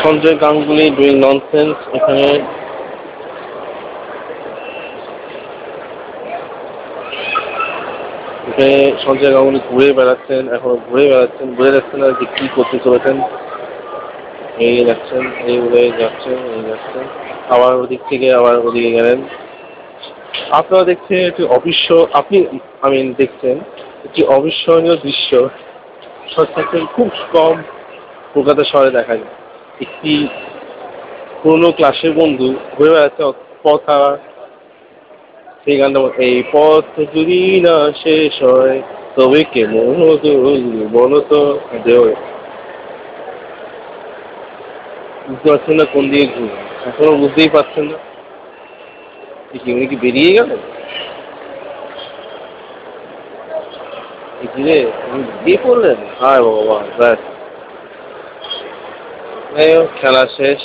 Sanjay Ganguly doing nonsense. এখানে সঞ্জয় গাঙ্গুলি ঘুরে বেড়াচ্ছেন, এখনো ঘুরে বেড়াচ্ছেন, ঘুরে যাচ্ছেন আর কি করতে চলেছেন। এই যাচ্ছেন, এই উড়ে যাচ্ছেন, এই যাচ্ছেন, আবার ওদিক থেকে আবার ওদিকে গেলেন। আপনারা দেখছেন একটি দেখছেন একটি অবিস্মরণীয় দৃশ্য সচরাচর খুব কম কলকাতা শহরে দেখা যায়। একটি পুরনো ক্লাসের বন্ধু ঘুরে বেড়াচ্ছে পথ সেই গানটা এই পথ যদি না শেষ হয় তবে কেমন হতো বলতো। বুঝতে পারছেন না কোন দিকে ঘুরে, এখনো বুঝতেই পারছেন না। উনি কি বেরিয়ে গেলেন? ঘিরে উনি বেরিয়ে পড়লেন? হায় ভগবান! ব্যাস, খেলা শেষ।